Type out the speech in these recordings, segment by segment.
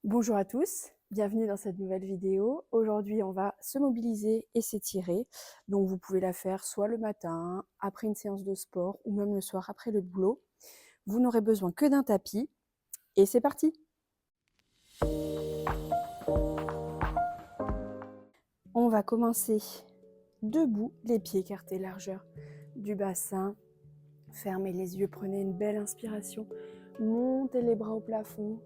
Bonjour à tous, bienvenue dans cette nouvelle vidéo. Aujourd'hui, on va se mobiliser et s'étirer. Donc, vous pouvez la faire soit le matin, après une séance de sport, ou même le soir après le boulot. Vous n'aurez besoin que d'un tapis. Et c'est parti! On va commencer debout, les pieds écartés, largeur du bassin. Fermez les yeux, prenez une belle inspiration. Montez les bras au plafond.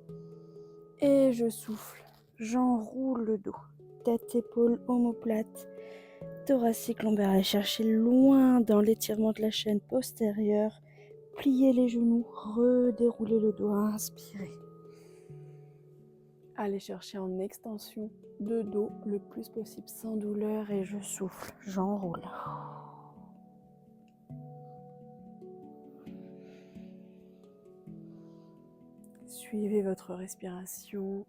Et je souffle. J'enroule le dos. Tête, épaules, omoplate. Thoracique, lombaire. Allez chercher loin dans l'étirement de la chaîne postérieure. Pliez les genoux. Redéroulez le dos. Inspirez. Allez chercher en extension de dos le plus possible sans douleur. Et je souffle. J'enroule. Suivez votre respiration.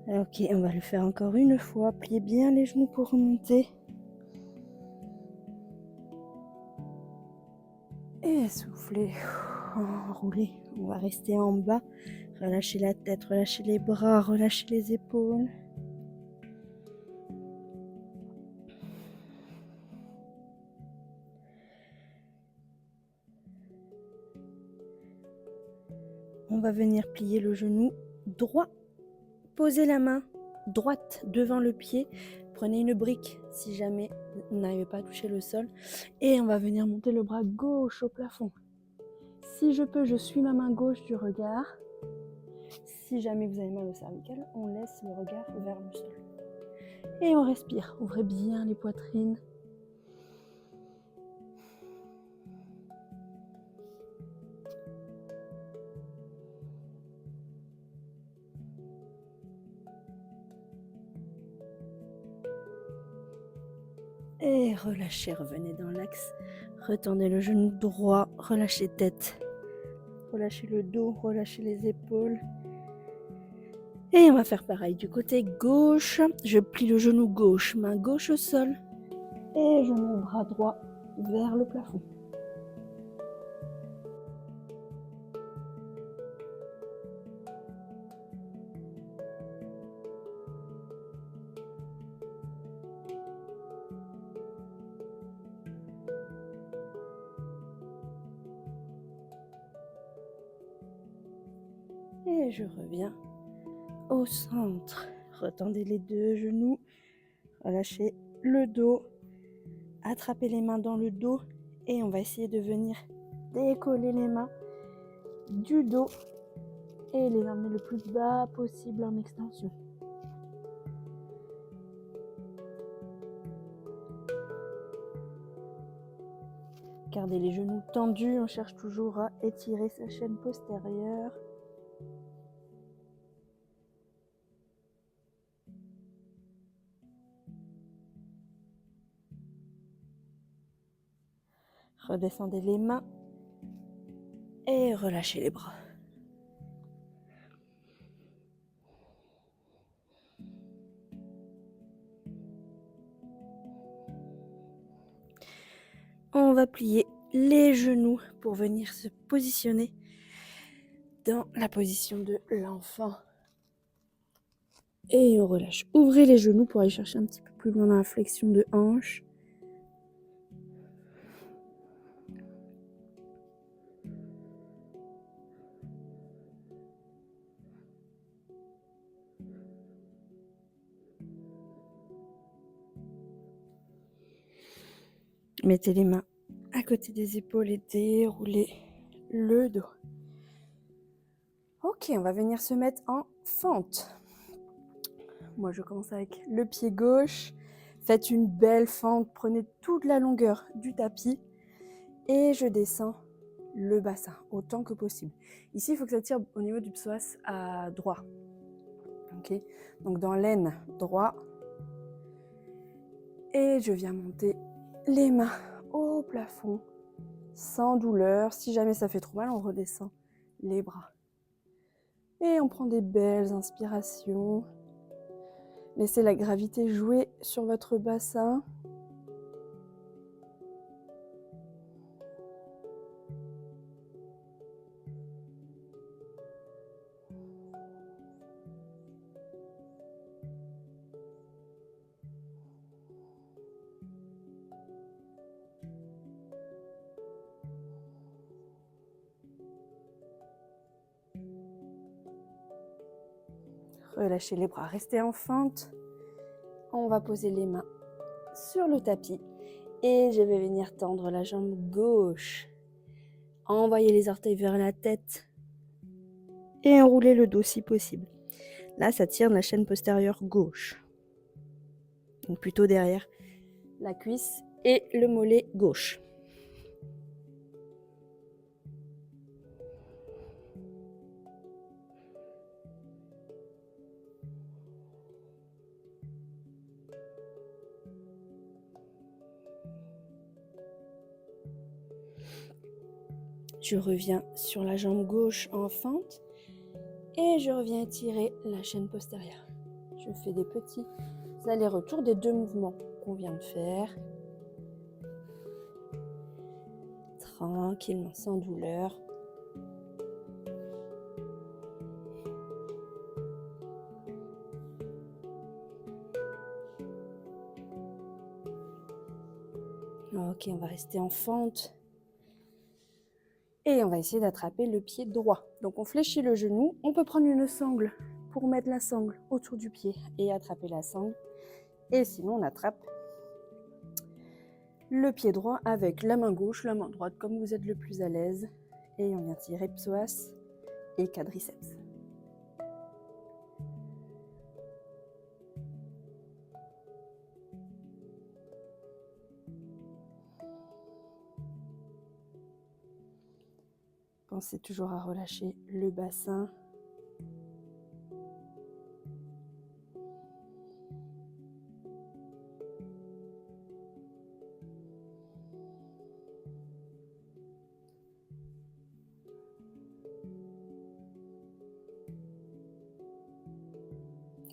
Ok, on va le faire encore une fois. Pliez bien les genoux pour remonter. Et soufflez. Enroulez. On va rester en bas. Relâchez la tête, relâchez les bras, relâchez les épaules. On va venir plier le genou droit. Posez la main droite devant le pied. Prenez une brique si jamais vous n'arrivez pas à toucher le sol. Et on va venir monter le bras gauche au plafond. Si je peux, je suis ma main gauche du regard. Si jamais vous avez mal au cervical, on laisse le regard vers le sol. Et on respire. Ouvrez bien les poitrines. Et relâchez, revenez dans l'axe. Retendez le genou droit, relâchez tête. Relâchez le dos, relâchez les épaules. Et on va faire pareil du côté gauche. Je plie le genou gauche, main gauche au sol. Et je monte bras droit vers le plafond. Et je reviens au centre. Retendez les deux genoux. Relâchez le dos. Attrapez les mains dans le dos. Et on va essayer de venir décoller les mains du dos. Et les emmener le plus bas possible en extension. Gardez les genoux tendus, on cherche toujours à étirer sa chaîne postérieure. Redescendez les mains et relâchez les bras. On va plier les genoux pour venir se positionner dans la position de l'enfant. Et on relâche. Ouvrez les genoux pour aller chercher un petit peu plus loin dans la flexion de hanche. Mettez les mains à côté des épaules et déroulez le dos. Ok, on va venir se mettre en fente. Moi, je commence avec le pied gauche. Faites une belle fente, prenez toute la longueur du tapis et je descends le bassin autant que possible. Ici, il faut que ça tire au niveau du psoas à droit. Okay. Donc dans l'aine, droit. Et je viens monter les mains au plafond sans douleur. Si jamais ça fait trop mal, on redescend les bras. Et on prend des belles inspirations. Laissez la gravité jouer sur votre bassin. Relâchez les bras, restez en fente. On va poser les mains sur le tapis et je vais venir tendre la jambe gauche. Envoyez les orteils vers la tête et enroulez le dos si possible. Là, ça tire la chaîne postérieure gauche. Donc plutôt derrière la cuisse et le mollet gauche. Je reviens sur la jambe gauche en fente et je reviens étirer la chaîne postérieure. Je fais des petits allers-retours des deux mouvements qu'on vient de faire. Tranquillement, sans douleur. Ok, on va rester en fente. Et on va essayer d'attraper le pied droit. Donc on fléchit le genou. On peut prendre une sangle pour mettre la sangle autour du pied et attraper la sangle. Et sinon, on attrape le pied droit avec la main gauche, la main droite, comme vous êtes le plus à l'aise. Et on vient tirer psoas et quadriceps. Pensez toujours à relâcher le bassin.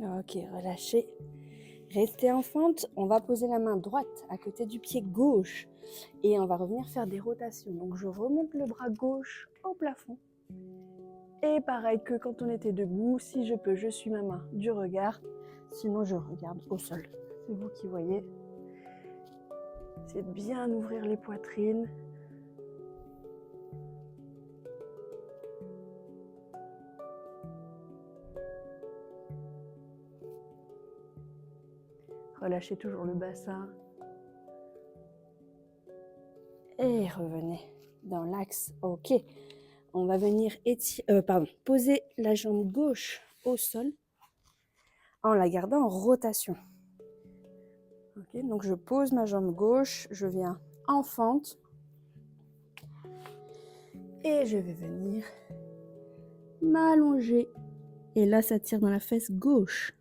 Ok, relâchez. Restez en fente. On va poser la main droite à côté du pied gauche. Et on va revenir faire des rotations. Donc je remonte le bras gauche au plafond. Et pareil que quand on était debout, si je peux, je suis ma main du regard. Sinon, je regarde au sol. C'est vous qui voyez. C'est de bien ouvrir les poitrines. Relâchez toujours le bassin. Et revenez dans l'axe. Ok. On va venir poser la jambe gauche au sol en la gardant en rotation. Okay, donc je pose ma jambe gauche, je viens en fente et je vais venir m'allonger. Et là, ça tire dans la fesse gauche.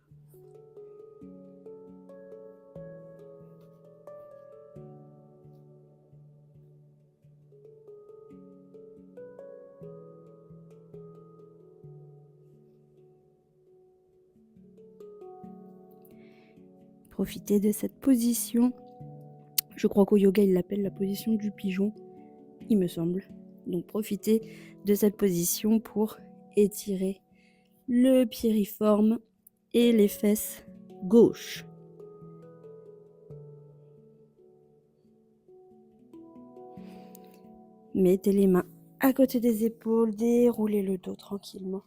Profitez de cette position. Je crois qu'au yoga, il l'appelle la position du pigeon, il me semble. Donc profitez de cette position pour étirer le piriforme et les fesses gauche. Mettez les mains à côté des épaules, déroulez le dos tranquillement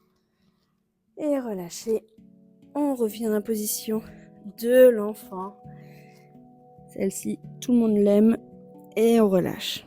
et relâchez. On revient dans la position de l'enfant. Celle-ci, tout le monde l'aime et on relâche.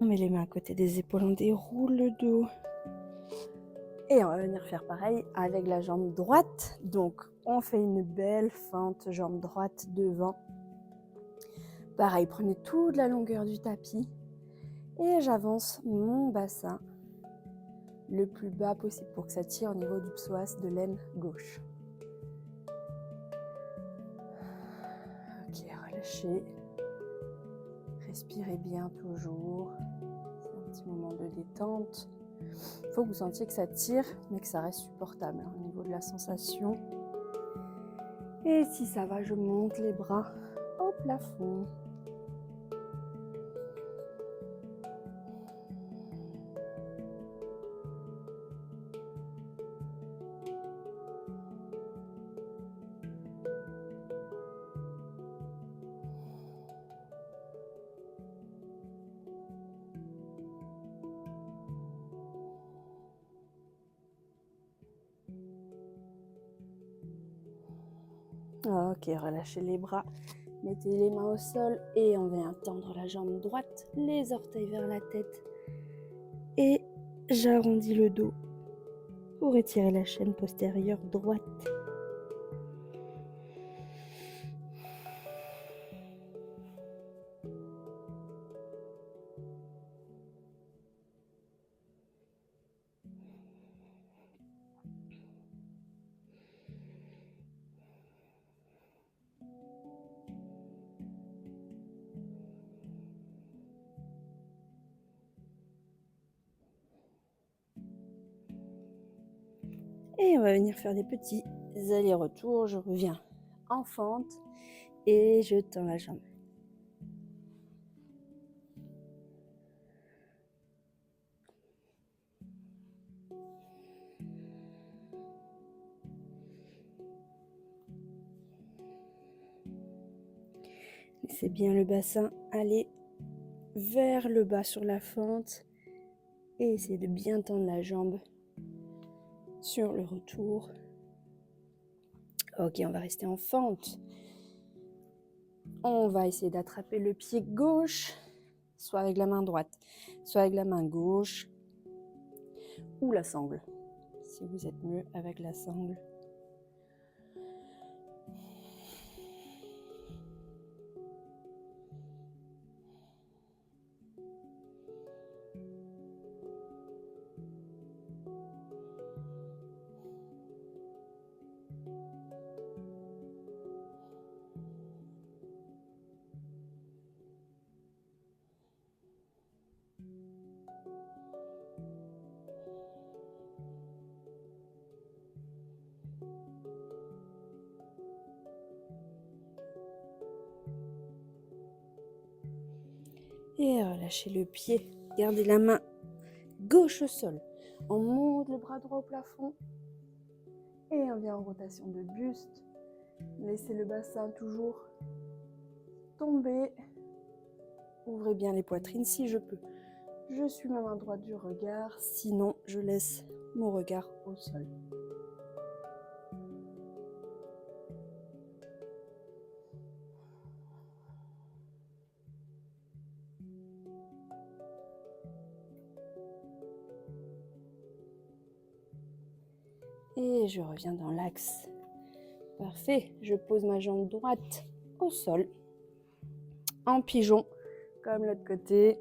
On met les mains à côté des épaules, on déroule le dos. Et on va venir faire pareil avec la jambe droite. Donc, on fait une belle fente, jambe droite devant. Pareil, prenez toute la longueur du tapis. Et j'avance mon bassin le plus bas possible pour que ça tire au niveau du psoas de l'aine gauche. Ok, relâchez. Respirez bien toujours. C'est un petit moment de détente. Il faut que vous sentiez que ça tire, mais que ça reste supportable au niveau de la sensation. Et si ça va, je monte les bras au plafond. Ok, relâchez les bras. Mettez les mains au sol et on vient tendre la jambe droite, les orteils vers la tête. Et j'arrondis le dos pour étirer la chaîne postérieure droite. Et on va venir faire des petits allers-retours. Je reviens en fente et je tends la jambe. Laissez bien le bassin aller vers le bas sur la fente et essayez de bien tendre la jambe sur le retour. Ok, on va rester en fente. On va essayer d'attraper le pied gauche, soit avec la main droite, soit avec la main gauche ou la sangle, si vous êtes mieux avec la sangle. Et relâchez le pied. Gardez la main gauche au sol. On monte le bras droit au plafond. Et on vient en rotation de buste. Laissez le bassin toujours tomber. Ouvrez bien les poitrines si je peux. Je suis ma main droite du regard. Sinon, je laisse mon regard au sol. Et je reviens dans l'axe. Parfait. Je pose ma jambe droite au sol. En pigeon, comme l'autre côté.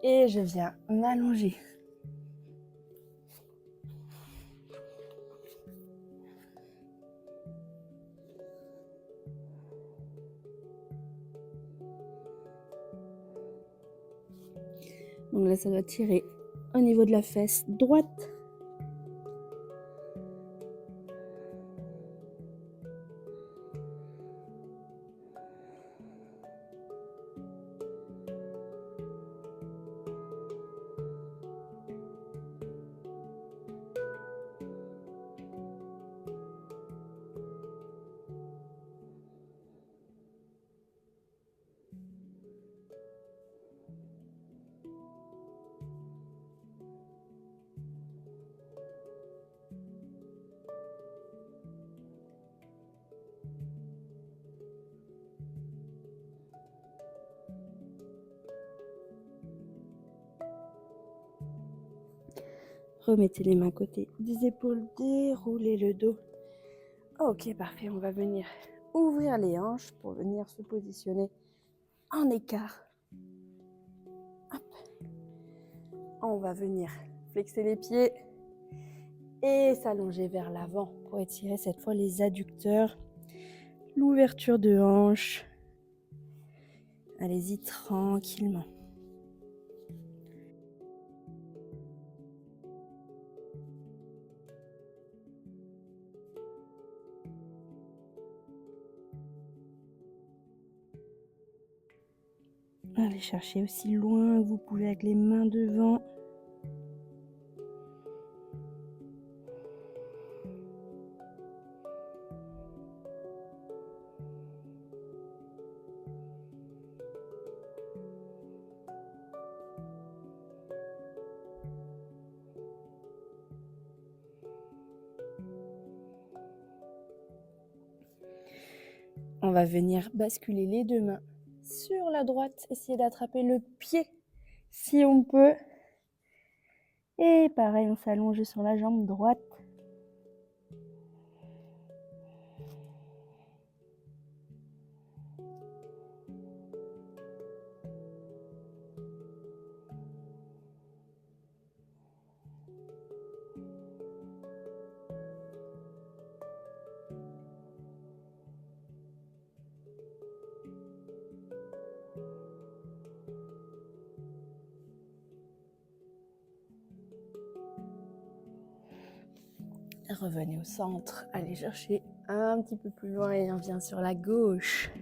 Et je viens m'allonger. Donc là, ça doit tirer au niveau de la fesse droite. Remettez les mains côté des épaules, déroulez le dos. Ok, parfait, on va venir ouvrir les hanches pour venir se positionner en écart. Hop. On va venir flexer les pieds et s'allonger vers l'avant pour étirer cette fois les adducteurs, l'ouverture de hanche. Allez-y tranquillement. Allez chercher aussi loin que vous pouvez avec les mains devant. On va venir basculer les deux mains sur la droite, essayer d'attraper le pied si on peut. Et pareil, on s'allonge sur la jambe droite. Revenez au centre, allez chercher un petit peu plus loin et on vient sur la gauche.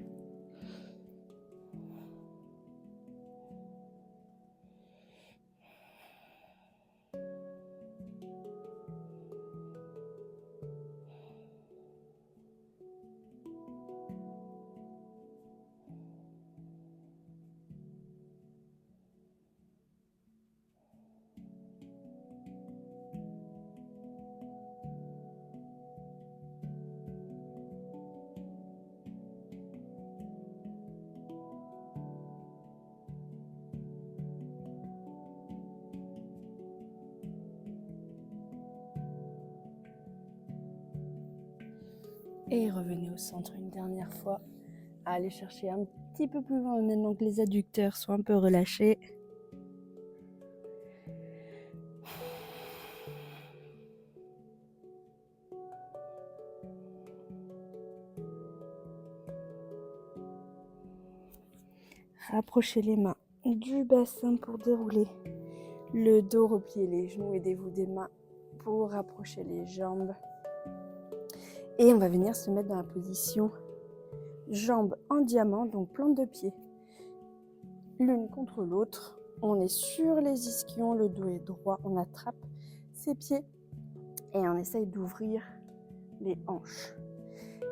Et revenez au centre une dernière fois. Allez chercher un petit peu plus loin maintenant que les adducteurs sont un peu relâchés. Rapprochez les mains du bassin pour dérouler le dos, repliez les genoux, aidez-vous des mains pour rapprocher les jambes. Et on va venir se mettre dans la position jambes en diamant, donc plante de pied l'une contre l'autre. On est sur les ischions, le dos est droit, on attrape ses pieds et on essaye d'ouvrir les hanches.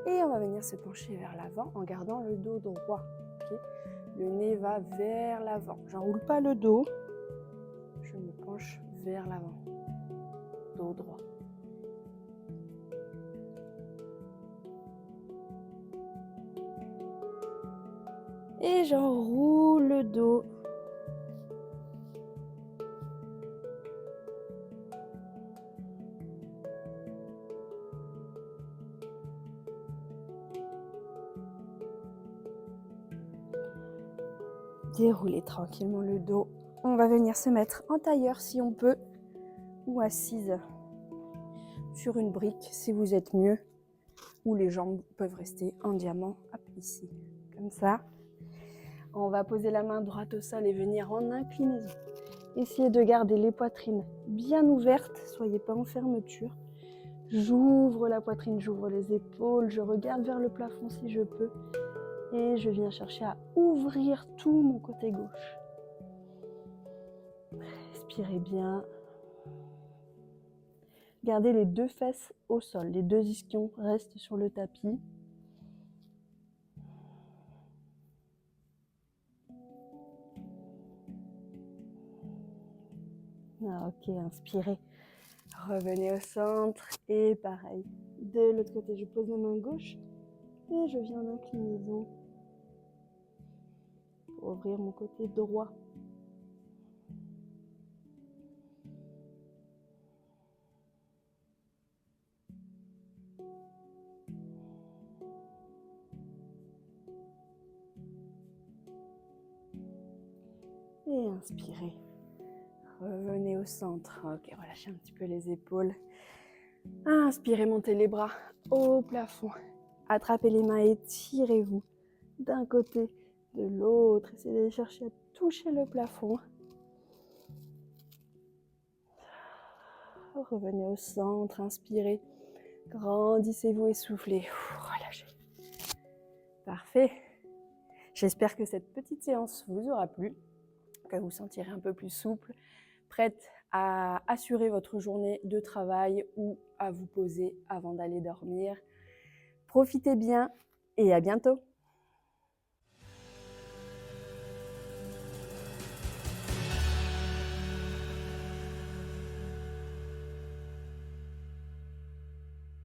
Et on va venir se pencher vers l'avant en gardant le dos droit. Okay, le nez va vers l'avant. J'enroule pas le dos, je me penche vers l'avant. Dos droit. Et j'enroule le dos. Déroulez tranquillement le dos. On va venir se mettre en tailleur si on peut, ou assise sur une brique si vous êtes mieux, ou les jambes peuvent rester en diamant, hop, ici, comme ça. On va poser la main droite au sol et venir en inclinaison. Essayez de garder les poitrines bien ouvertes, soyez pas en fermeture. J'ouvre la poitrine, j'ouvre les épaules, je regarde vers le plafond si je peux. Et je viens chercher à ouvrir tout mon côté gauche. Respirez bien. Gardez les deux fesses au sol, les deux ischions restent sur le tapis. Ok, inspirez. Revenez au centre et pareil. De l'autre côté, je pose ma main gauche et je viens en inclinaison pour ouvrir mon côté droit. Et inspirez. Revenez au centre. Ok, relâchez un petit peu les épaules. Inspirez, montez les bras au plafond. Attrapez les mains et tirez-vous d'un côté, de l'autre. Essayez d'aller chercher à toucher le plafond. Revenez au centre, inspirez. Grandissez-vous et soufflez. Relâchez. Parfait. J'espère que cette petite séance vous aura plu, que vous vous sentirez un peu plus souple, prête à assurer votre journée de travail ou à vous poser avant d'aller dormir. Profitez bien et à bientôt.